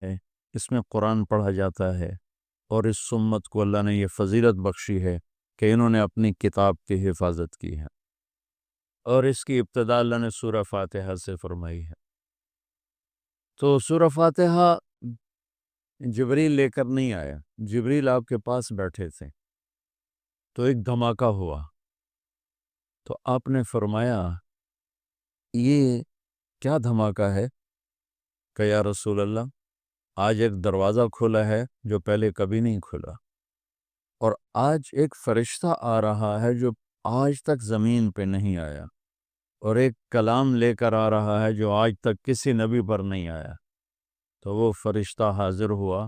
ہے، اس میں قرآن پڑھا جاتا ہے، اور اس امت کو اللہ نے یہ فضیلت بخشی ہے کہ انہوں نے اپنی کتاب کی حفاظت کی ہے، اور اس کی ابتدا اللہ نے سورہ فاتحہ سے فرمائی ہے۔ تو سورہ فاتحہ جبریل لے کر نہیں آیا، جبریل آپ کے پاس بیٹھے تھے، تو ایک دھماکہ ہوا، تو آپ نے فرمایا یہ کیا دھماکہ ہے کہ یا رسول اللہ آج ایک دروازہ کھلا ہے جو پہلے کبھی نہیں کھلا، اور آج ایک فرشتہ آ رہا ہے جو آج تک زمین پہ نہیں آیا، اور ایک کلام لے کر آ رہا ہے جو آج تک کسی نبی پر نہیں آیا۔ تو وہ فرشتہ حاضر ہوا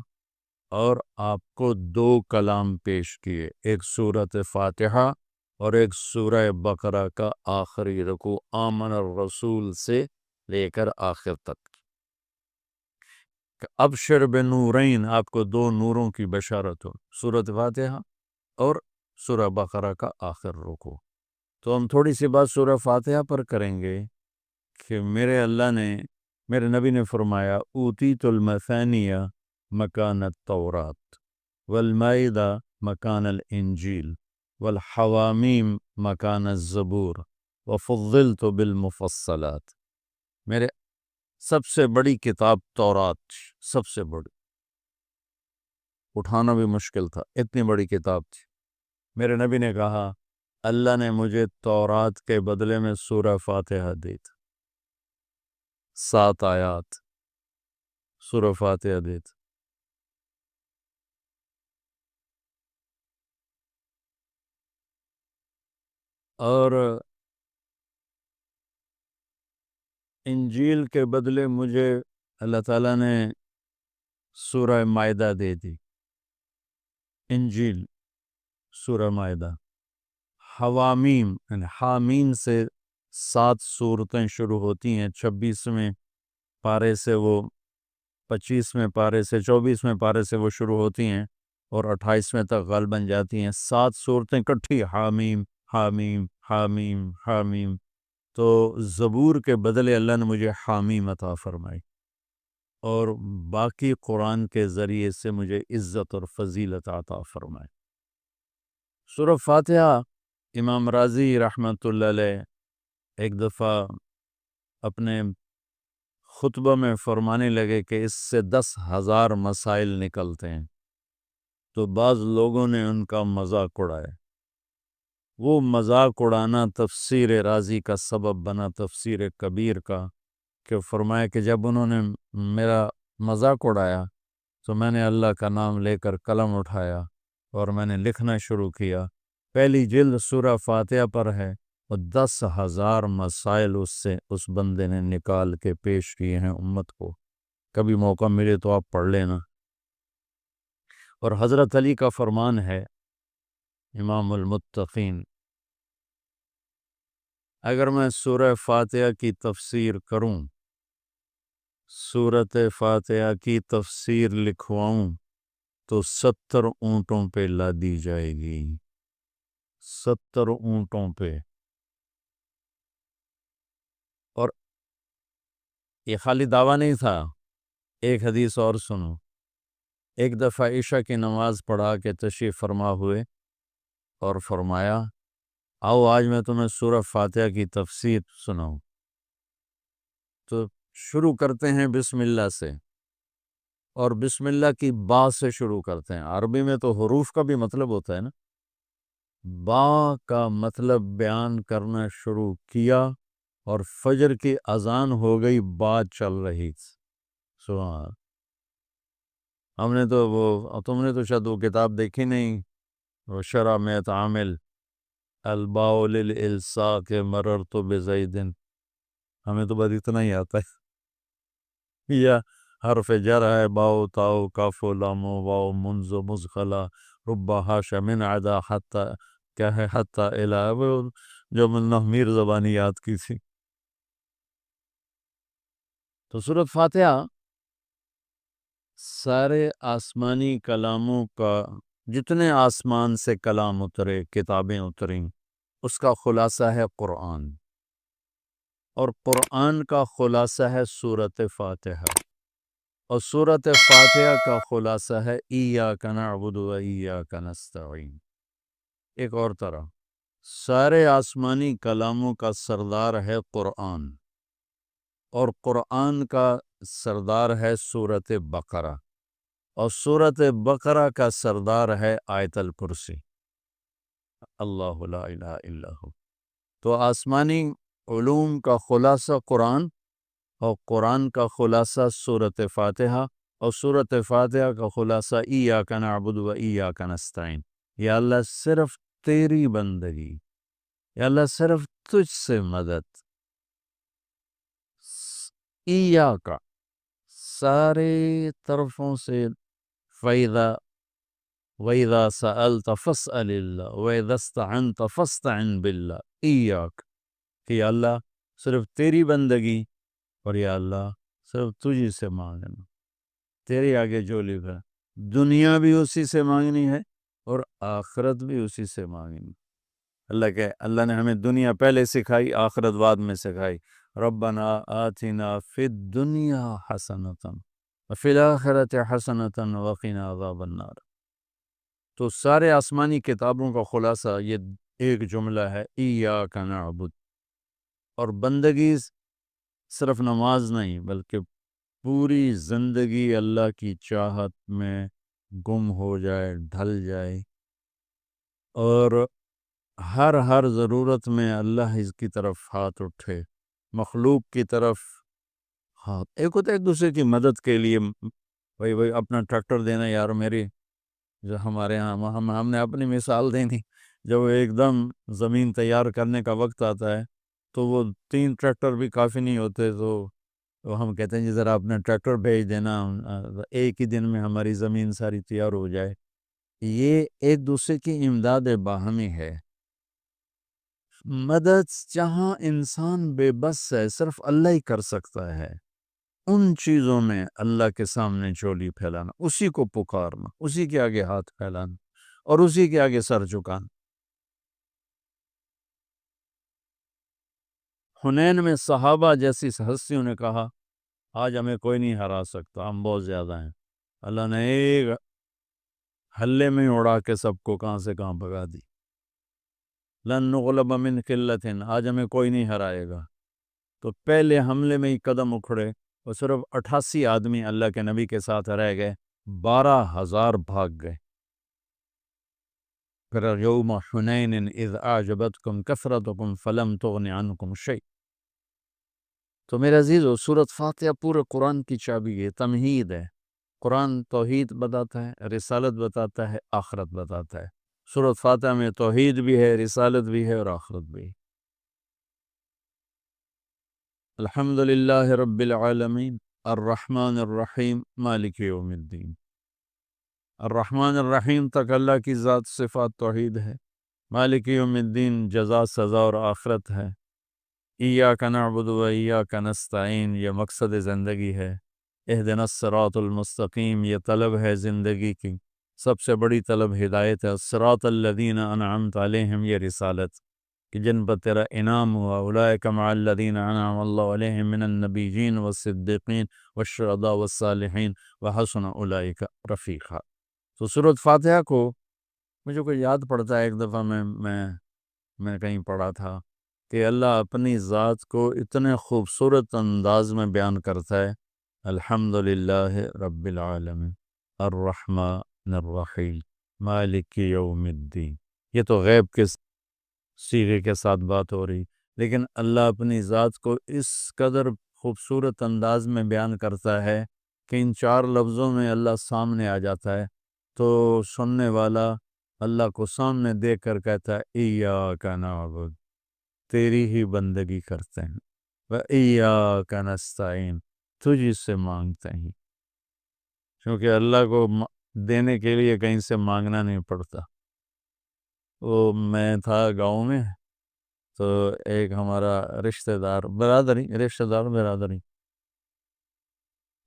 اور آپ کو دو کلام پیش کیے، ایک سورۃ فاتحہ اور ایک سورہ بقرہ کا آخری رکوع آمن الرسول سے لے کر آخر تک۔ ابشر بنورین، آپ کو دو نوروں کی بشارت ہو، سورۃ فاتحہ اور سورہ بقرہ کا آخر رکوع۔ تو ہم تھوڑی سی بات سورہ فاتحہ پر کریں گے کہ میرے نبی نے فرمایا اوتیت المثانیہ مکان التورات والمائدہ مکان الانجیل والحوامیم مکان الزبور وفضلت بالمفصلات۔ میرے سب سے بڑی کتاب تورات، سب سے بڑی، اٹھانا بھی مشکل تھا، اتنی بڑی کتاب تھی۔ میرے نبی نے کہا اللہ نے مجھے تورات کے بدلے میں سورہ فاتحہ دی تھی، 7 آیات سورہ فاتحہ دی تھی۔ اور انجیل کے بدلے مجھے اللہ تعالیٰ نے سورہ مائدہ دے دی، انجیل سورہ مائدہ۔ حوامیم یعنی حامین سے 7 سورتیں شروع ہوتی ہیں، 26ویں پارے سے وہ 25ویں پارے سے 24ویں پارے سے وہ شروع ہوتی ہیں اور 28ویں تک غالباً جاتی ہیں، 7 صورتیں کٹھی، حامیم حامیم حامیم حامیم۔ تو زبور کے بدلے اللہ نے مجھے حامیم عطا فرمائی، اور باقی قرآن کے ذریعے سے مجھے عزت اور فضیلت عطا فرمائی۔ سورہ فاتحہ امام راضی رحمۃ اللہ علیہ ایک دفعہ اپنے خطبہ میں فرمانے لگے کہ اس سے 10,000 مسائل نکلتے ہیں، تو بعض لوگوں نے ان کا مذاق اڑایا۔ وہ مذاق اڑانا تفسیر رازی کا سبب بنا، تفسیر کبیر کا، کہ فرمایا کہ جب انہوں نے میرا مذاق اڑایا تو میں نے اللہ کا نام لے کر قلم اٹھایا اور میں نے لکھنا شروع کیا۔ پہلی جلد سورہ فاتحہ پر ہے، اور 10,000 مسائل اس بندے نے نکال کے پیش کیے ہیں امت کو۔ کبھی موقع ملے تو آپ پڑھ لینا۔ اور حضرت علی کا فرمان ہے، امام المتقین، اگر میں سورہ فاتحہ کی تفسیر کروں، سورۃ فاتحہ کی تفسیر لکھواؤں، تو 70 اونٹوں پہ لادی جائے گی، 70 اونٹوں پہ۔ اور یہ خالی دعویٰ نہیں تھا، ایک حدیث اور سنو۔ ایک دفعہ عشاء کی نماز پڑھا کے تشریف فرما ہوئے اور فرمایا آؤ آج میں تمہیں سورہ فاتحہ کی تفسیر سناؤں۔ تو شروع کرتے ہیں بسم اللہ سے، اور بسم اللہ کی با سے شروع کرتے ہیں۔ عربی میں تو حروف کا بھی مطلب ہوتا ہے نا، با کا مطلب بیان کرنا شروع کیا، اور فجر کی اذان ہو گئی، بات چل رہی تھی۔ سبحان، ہم نے تو تم نے تو شاید وہ کتاب دیکھی نہیں، وہ شرح میں تعامل الباء للالصاق مررت بزید، ہمیں تو بس اتنا ہی آتا ہے، یا حرف جر ہے، باؤ تاؤ کاف و لام و واؤ منز و مزخلا ربا حاشا من عدا حتی، کیا ہے حتی الہ، وہ جو میر زبانی یاد کی تھی۔ تو سورۃ فاتحہ سارے آسمانی کلاموں کا، جتنے آسمان سے کلام اترے، کتابیں اتریں، اس کا خلاصہ ہے قرآن، اور قرآن کا خلاصہ ہے سورۃ فاتحہ۔ اور سورۃ فاتحہ کا خلاصہ ہے ایاک نعبد و ایاک نستعین۔ ایک اور طرح، سارے آسمانی کلاموں کا سردار ہے قرآن، اور قرآن کا سردار ہے سورۃ بقرہ، اور سورۃ بقرہ کا سردار ہے آیت الکرسی، اللہ لا الہ الا ہو۔ تو آسمانی علوم کا خلاصہ قرآن، اور قرآن کا خلاصہ سورۃ فاتحہ، اور سورۃ فاتحہ کا خلاصہ ایاک نعبد و ایاک نستعین۔ یا اللہ صرف تیری بندگی، یا اللہ صرف تجھ سے مدد، ایاک سارے طرفوں سے، فَإِذَا وَإِذَا سَأَلْتَ فَاسْأَلِ اللَّهِ وَإِذَا اسْتَعَنْتَ فَاسْتَعِنْ بِاللَّهِ ایاک، کہ یا اللہ صرف تیری بندگی، اور یا اللہ صرف تجھی سے مانگنا، تیرے آگے جو لکھا، دنیا بھی اسی سے مانگنی ہے اور آخرت بھی اسی سے مانگنی۔ اللہ نے ہمیں دنیا پہلے سکھائی، آخرت بعد میں سکھائی۔ ربنا آتنا فی الدنیا حسنۃ وفی الآخرۃ حسنۃ وقنا عذاب النار۔ تو سارے آسمانی کتابوں کا خلاصہ یہ ایک جملہ ہے، ایاک نعبد۔ اور بندگی صرف نماز نہیں، بلکہ پوری زندگی اللہ کی چاہت میں گم ہو جائے، ڈھل جائے، اور ہر ضرورت میں اللہ اس کی طرف ہاتھ اٹھے، مخلوق کی طرف ہاتھ، ایک ہوتا ہے ایک دوسرے کی مدد کے لیے، بھائی اپنا ٹریکٹر دینا، یار میری جو ہمارے ہاں ہم نے اپنی مثال دینی، جب ایک دم زمین تیار کرنے کا وقت آتا ہے تو وہ 3 ٹریکٹر بھی کافی نہیں ہوتے، تو ہم کہتے ہیں جی ذرا اپنا ٹریکٹر بھیج دینا، ایک ہی دن میں ہماری زمین ساری تیار ہو جائے۔ یہ ایک دوسرے کی امداد باہمی ہے۔ مدد جہاں انسان بے بس ہے، صرف اللہ ہی کر سکتا ہے، ان چیزوں میں اللہ کے سامنے چولی پھیلانا، اسی کو پکارنا، اسی کے آگے ہاتھ پھیلانا، اور اسی کے آگے سر جھکانا۔ حنین میں صحابہ جیسی ہستیوں نے کہا آج ہمیں کوئی نہیں ہرا سکتا، ہم بہت زیادہ ہیں۔ اللہ نے ایک حلے میں اڑا کے سب کو کہاں سے کہاں بھگا دی۔ لن نغلب من قلت، آج ہمیں کوئی نہیں ہرائے گا۔ تو پہلے حملے میں ہی قدم اکھڑے، اور صرف 88 آدمی اللہ کے نبی کے ساتھ رہ گئے، 12,000 بھاگ گئے۔ پھر یوم حنین اذ اعجبتکم کثرتکم فلم تغن عنکم شیء۔ تو میرے عزیزو، سورۃ فاتحہ پورے قرآن کی چابی ہے، تمہید ہے۔ قرآن توحید بتاتا ہے، رسالت بتاتا ہے، آخرت بتاتا ہے۔ سورۃ فاتحہ میں توحید بھی ہے، رسالت بھی ہے، اور آخرت بھی۔ الحمدللہ رب العالمین الرحمن الرحیم مالک یوم الدین۔ الرحمن الرحیم تک اللہ کی ذات صفات توحید ہے، مالک یوم الدین جزا سزا اور آخرت ہے، ایاک نعبد و ایاک نستعین یہ مقصد زندگی ہے، اہدنا الصراط المستقیم یہ طلب ہے زندگی کی، سب سے بڑی طلب ہدایت ہے، الصراط الذین انعمت علیہم یہ رسالت کہ جن پر تیرا انعام ہوا، اولئک مع الذین انعم اللہ علیہم من النبیین والصدیقین والشہداء والصالحین وحسن اولئک رفیقا۔ تو سورۃ فاتحہ کو مجھے کوئی یاد پڑتا ہے، ایک دفعہ میں کہیں پڑھا تھا کہ اللہ اپنی ذات کو اتنے خوبصورت انداز میں بیان کرتا ہے، الحمدللہ رب العالمین الرحمن الرحیم مالک یوم الدین۔ یہ تو غیب کے صیغے کے ساتھ بات ہو رہی، لیکن اللہ اپنی ذات کو اس قدر خوبصورت انداز میں بیان کرتا ہے کہ ان 4 لفظوں میں اللہ سامنے آ جاتا ہے، تو سننے والا اللہ کو سامنے دیکھ کر کہتا ہے ایاک نعبد، تیری ہی بندگی کرتے ہیں، وَإِيَّاكَ نَسْتَعِينُ تجھی سے مانگتے ہیں، کیونکہ اللہ کو دینے کے لیے کہیں سے مانگنا نہیں پڑتا۔ وہ میں تھا گاؤں میں، تو ایک ہمارا رشتہ دار برادری،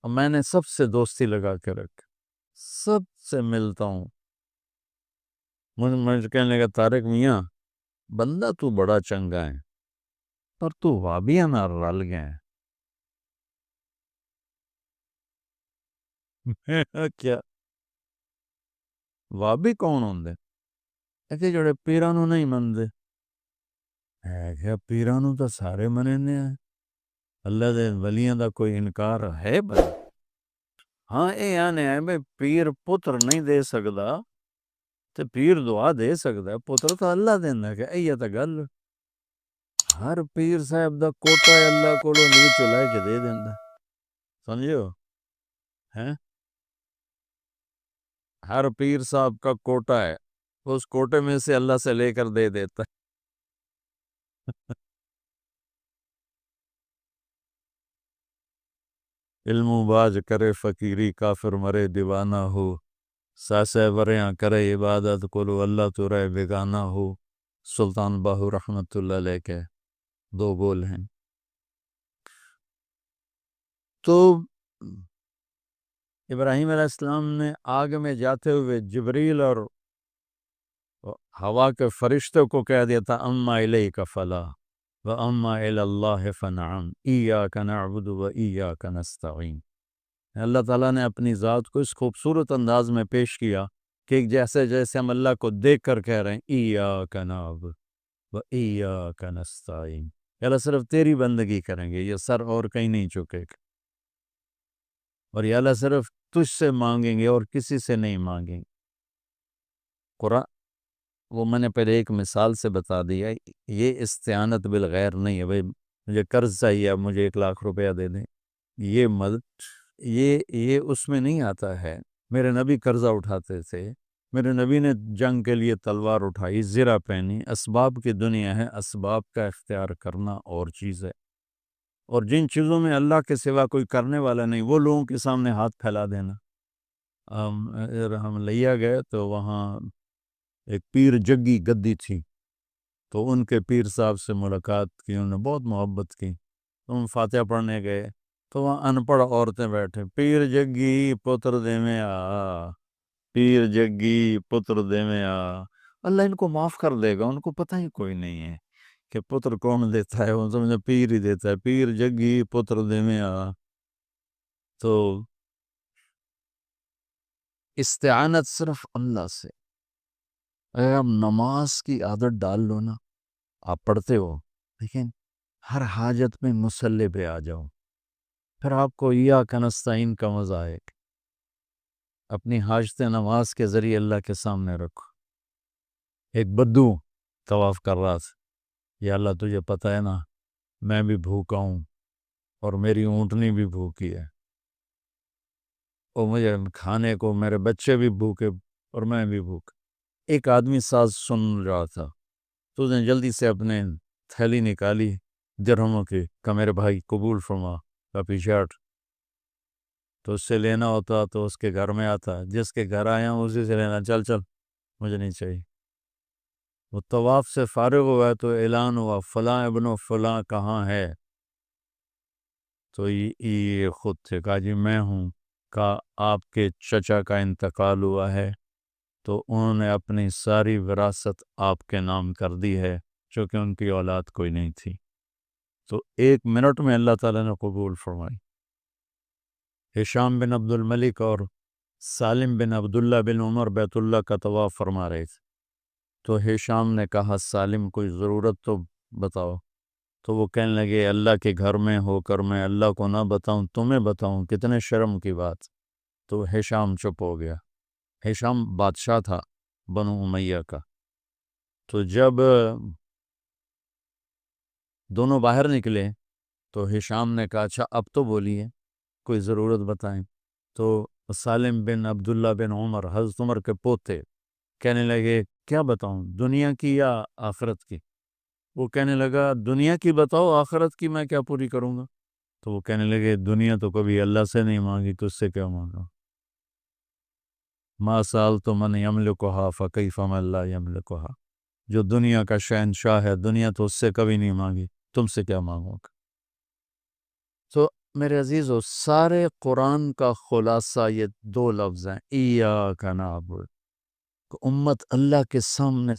اور میں نے سب سے دوستی لگا کے رکھ، سب سے ملتا ہوں، مجھے کہنے لگا طارق میاں بندہ تو بڑا چنگا ہے، پر تو وابیاں نہ رل گئے ہیں۔ کیا وابی کون ہوندے کہ جڑے پیراں نوں نہیں مندے ہے کہ پیراں نوں تو سارے مننے ہیں اللہ دے ولیاں دا کوئی انکار ہے بھلا ہاں اے آنے ہے بھئی پیر پتر نہیں دے سکدا تے پیر دعا دے سکدا ہے پتر تو اللہ دیندا کہ ایہ تا گل ہر پیر صاحب دا کوٹا ہے اللہ کولوں نیچ لے کے دے دیندا سمجھو ہیں ہر پیر صاحب کا کوٹا ہے اس کوٹے میں سے اللہ سے لے کر دے دیتا ہے علم و باز کرے فقیری کافر مرے دیوانہ ہو ساسے وریاں کرے عبادت کولو اللہ تو رہے بیگانہ ہو سلطان باہو رحمت اللہ علیہ کے دو بول ہیں تو ابراہیم علیہ السلام نے آگ میں جاتے ہوئے جبریل اور ہوا کے فرشتوں کو کہہ دیا تھا اما الیک فلا واما الی اللہ فنعم ایاک نعبد و ایاک نستعین اللہ تعالیٰ نے اپنی ذات کو اس خوبصورت انداز میں پیش کیا کہ جیسے جیسے ہم اللہ کو دیکھ کر کہہ رہے ہیں ایاک نعبد و ایاک نستعین اللہ صرف تیری بندگی کریں گے یہ سر اور کہیں نہیں چکے گا اور یا اللہ صرف تجھ سے مانگیں گے اور کسی سے نہیں مانگیں گے قرآن وہ میں نے پہلے ایک مثال سے بتا دیا یہ استعانت بالغیر نہیں ہے بھئی مجھے قرض چاہیے اب مجھے 1,00,000 روپیہ دے دیں یہ مدد یہ اس میں نہیں آتا ہے میرے نبی قرضہ اٹھاتے تھے میرے نبی نے جنگ کے لیے تلوار اٹھائی زرہ پہنی اسباب کی دنیا ہے اسباب کا اختیار کرنا اور چیز ہے اور جن چیزوں میں اللہ کے سوا کوئی کرنے والا نہیں وہ لوگوں کے سامنے ہاتھ پھیلا دینا ہم لیا گئے تو وہاں ایک پیر جگی گدی تھی تو ان کے پیر صاحب سے ملاقات کی انہوں نے بہت محبت کی تو ہم فاتحہ پڑھنے گئے تو وہاں انپڑھ عورتیں بیٹھے پیر جگی پتر دے میں آ پیر جگی پتر دے میں آ اللہ ان کو معاف کر دے گا ان کو پتہ ہی کوئی نہیں ہے کہ پتر کون دیتا ہے وہ سمجھے پیر ہی دیتا ہے پیر جگی پتر دے میں آ تو استعانت صرف اللہ سے اگر آپ نماز کی عادت ڈال لو نا آپ پڑھتے ہو لیکن ہر حاجت میں مصلی پہ آ جاؤ پھر آپ کو ایاک نستعین کا مزہ آئے اپنی حاجت نماز کے ذریعے اللہ کے سامنے رکھو ایک بدو طواف کر رہا تھا یا اللہ تجھے پتہ ہے نا میں بھی بھوکا ہوں اور میری اونٹنی بھی بھوکی ہے اور مجھے کھانے کو میرے بچے بھی بھوکے اور میں بھی بھوک ایک آدمی ساز سن رہا تھا تو اس نے جلدی سے اپنے تھیلی نکالی درہموں کی کہ میرے بھائی قبول فرما کا پیشارٹ تو اس سے لینا ہوتا تو اس کے گھر میں آتا جس کے گھر آیا ہوں اسی سے لینا چل مجھے نہیں چاہیے وہ طواف سے فارغ ہوا تو اعلان ہوا فلاں ابن و فلاں کہاں ہے تو یہ خود سے کہا جی میں ہوں کہا آپ کے چچا کا انتقال ہوا ہے تو انہوں نے اپنی ساری وراثت آپ کے نام کر دی ہے چونکہ ان کی اولاد کوئی نہیں تھی تو 1 منٹ میں اللہ تعالیٰ نے قبول فرمائی ہشام بن عبد الملک اور سالم بن عبداللہ بن عمر بیت اللہ کا طواف فرما رہے تھے تو ہشام نے کہا سالم کوئی ضرورت تو بتاؤ تو وہ کہنے لگے اللہ کے گھر میں ہو کر میں اللہ کو نہ بتاؤں تمہیں بتاؤں کتنے شرم کی بات تو ہشام چپ ہو گیا ہشام بادشاہ تھا بنو امیہ کا تو جب دونوں باہر نکلے تو ہشام نے کہا اچھا اب تو بولیے کوئی ضرورت بتائیں تو سالم بن عبداللہ بن عمر حضرت عمر کے پوتے کہنے لگے کیا بتاؤں دنیا کی یا آخرت کی وہ کہنے لگا دنیا کی بتاؤ آخرت کی میں کیا پوری کروں گا تو وہ کہنے لگے دنیا تو کبھی اللہ سے نہیں مانگی تو اس سے کیا مانگا ما سألت من یملکہا فکیف من لا یملکہا جو دنیا کا شہنشاہ ہے دنیا تو اس سے کبھی نہیں مانگی تم سے کیا مانگو گا تو میرے عزیزو سارے قرآن کا خلاصہ یہ 2 لفظ ہیں ایاک نعبد امت اللہ کے سامنے